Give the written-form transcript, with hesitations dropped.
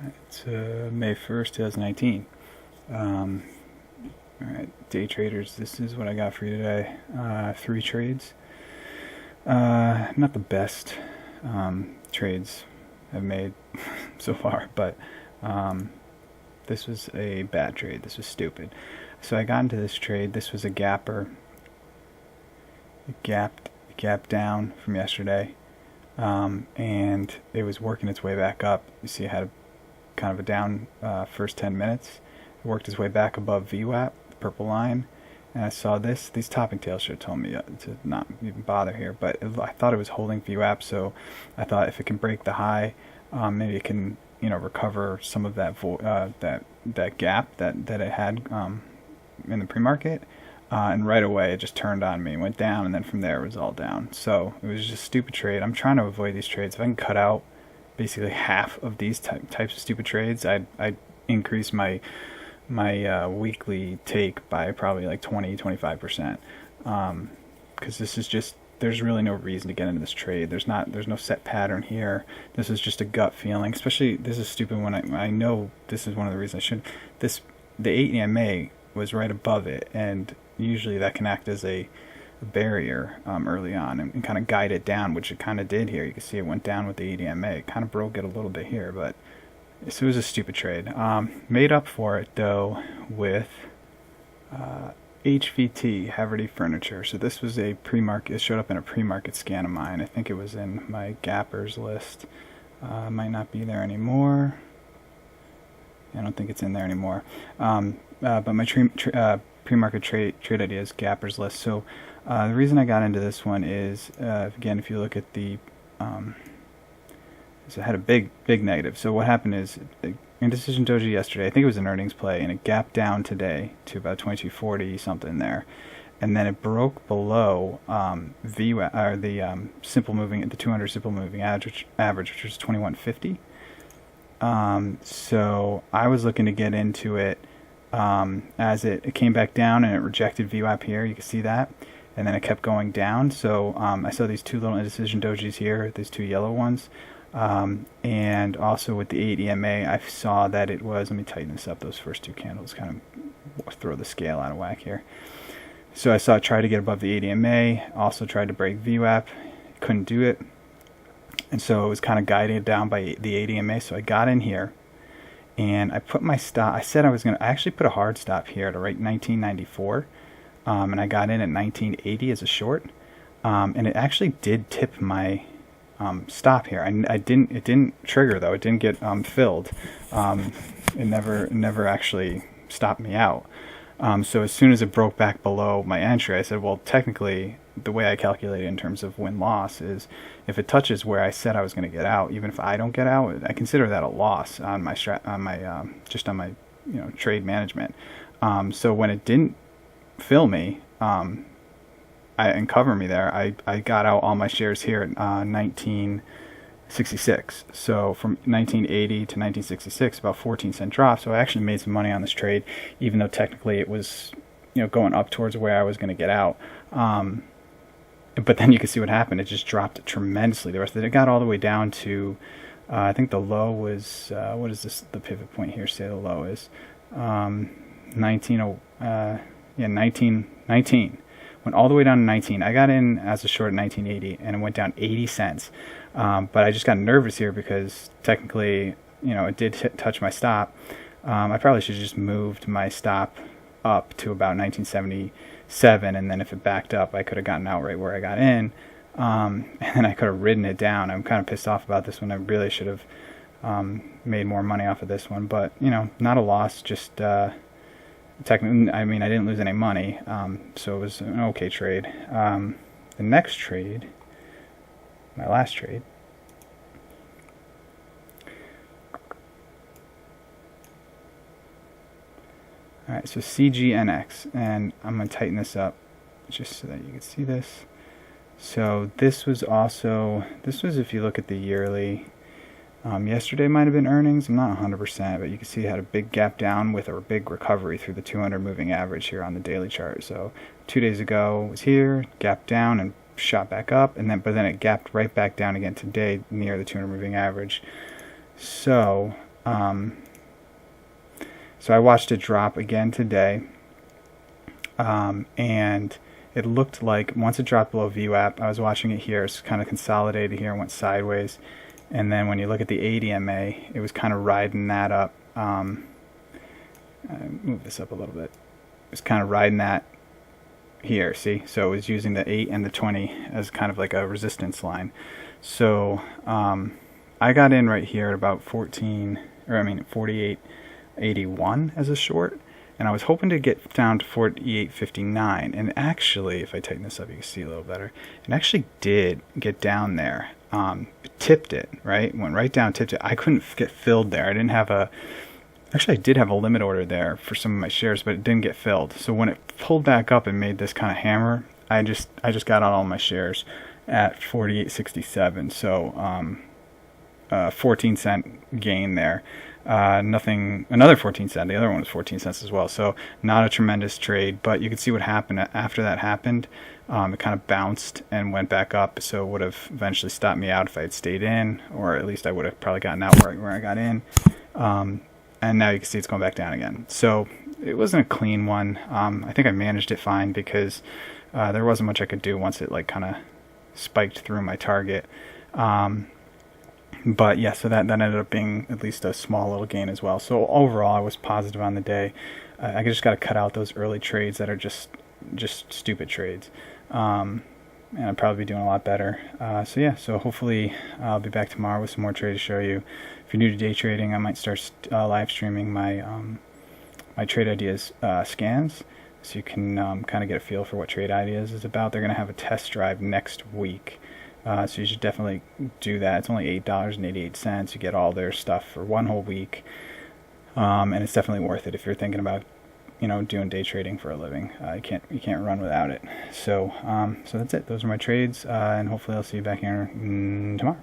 It's May 1st, 2019. Alright, day traders, this is what I got for you today. 3 trades. Not the best trades I've made so far, but this was a bad trade. This was stupid. So I got into this trade. This was a gapper. It gapped down from yesterday, and it was working its way back up. You see, it had kind of a down first 10 minutes. It worked its way back above VWAP, the purple line, and I saw this. These topping tails should have told me to not even bother here, but I thought it was holding VWAP, so I thought if it can break the high, maybe it can recover some of that that gap that it had in the pre-market. And right away it just turned on me, went down, and then from there it was all down. So it was just a stupid trade. I'm trying to avoid these trades. If I can cut out basically half of these types of stupid trades, I'd increase my weekly take by probably like 20-25%. Because this is just, there's really no reason to get into this trade. There's no set pattern here. This is just a gut feeling. Especially, this is stupid when I know this is one of the reasons I should. The 8 EMA was right above it, and usually that can act as a barrier early on and kind of guide it down, which it kind of did here. You can see it went down with the 8 EMA. It kind of broke it a little bit here, but this was a stupid trade. Made up for it though with HVT, Haverty Furniture. So this was a pre-market. It showed up in a pre-market scan of mine. I think it was in my gappers list. Might not be there anymore. I don't think it's in there anymore. But my pre-market trade ideas gappers list. So the reason I got into this one is again, if you look at the so it had a big negative. So what happened is indecision doji yesterday. I think it was an earnings play, and it gapped down today to about 2240 something there, and then it broke below VWAP, or the simple moving, the 200 simple moving average, which was 2150. So I was looking to get into it as it came back down and it rejected VWAP here. You can see that, and then it kept going down. So I saw these two little indecision dojis here, these two yellow ones, and also with the 8 EMA I saw that it was, let me tighten this up, those first two candles kind of throw the scale out of whack here. So I saw it try to get above the 8 EMA, also tried to break VWAP, couldn't do it. And so it was kind of guided down by the 8 EMA. So I got in here, and I put my stop. I said I was going to actually put a hard stop here to right 1994, and I got in at 1980 as a short, and it actually did tip my stop here. It didn't trigger though. It didn't get filled. It never actually stopped me out. So as soon as it broke back below my entry, I said, well, technically, the way I calculate it in terms of win-loss is if it touches where I said I was going to get out, even if I don't get out, I consider that a loss on my just on my trade management. So when it didn't fill me and cover me there, I got out all my shares here at 1966. So from 1980 to 1966, about 14-cent drop. So I actually made some money on this trade, even though technically it was going up towards where I was going to get out. But then you can see what happened. It just dropped tremendously. The rest of it got all the way down to I think the low was what is this? The pivot point here. Say the low is 19. Went all the way down to 19. I got in as a short in 1980, and it went down 80 cents. But I just got nervous here because technically, it did touch my stop. I probably should have just moved my stop up to about 1977, and then if it backed up, I could have gotten out right where I got in, and then I could have ridden it down. I'm kind of pissed off about this one. I really should have made more money off of this one, but not a loss. Just technically, I mean, I didn't lose any money, so it was an okay trade. The next trade, my last trade, alright, so CGNX, and I'm going to tighten this up just so that you can see this. So this was if you look at the yearly, yesterday might have been earnings, I'm not 100%, but you can see it had a big gap down with a big recovery through the 200 moving average here on the daily chart. So 2 days ago it was here, gapped down and shot back up, and but then it gapped right back down again today near the 200 moving average. So So I watched it drop again today, and it looked like once it dropped below VWAP, I was watching it here, it's kind of consolidated here and went sideways, and then when you look at the 80 MA, it was kind of riding that up. Move this up a little bit. It was kind of riding that here, see? So it was using the 8 and the 20 as kind of like a resistance line. So I got in right here at about 48.81 as a short, and I was hoping to get down to 48.59, and actually, if I tighten this up you can see a little better, it actually did get down there. It tipped it, right? Went right down, tipped it. I couldn't get filled there. I didn't have a, actually I did have a limit order there for some of my shares, but it didn't get filled. So when it pulled back up and made this kind of hammer, I just got out all my shares at 48.67. So 14 cent gain there. Another 14 cent. The other one was 14 cents as well. So not a tremendous trade, but you can see what happened after that happened. It kind of bounced and went back up, so it would have eventually stopped me out if I had stayed in, or at least I would have probably gotten out right where I got in. And now you can see it's going back down again. So it wasn't a clean one. I think I managed it fine because there wasn't much I could do once it like kind of spiked through my target. But yeah, so that ended up being at least a small little gain as well. So overall, I was positive on the day. I just got to cut out those early trades that are just stupid trades. And I'll probably be doing a lot better. So yeah, so hopefully I'll be back tomorrow with some more trades to show you. If you're new to day trading, I might start live streaming my my trade ideas scans, so you can kind of get a feel for what trade ideas is about. They're going to have a test drive next week. So you should definitely do that. It's only $8.88. You get all their stuff for one whole week, and it's definitely worth it if you're thinking about, doing day trading for a living. You can't run without it. So so that's it. Those are my trades, and hopefully I'll see you back here tomorrow.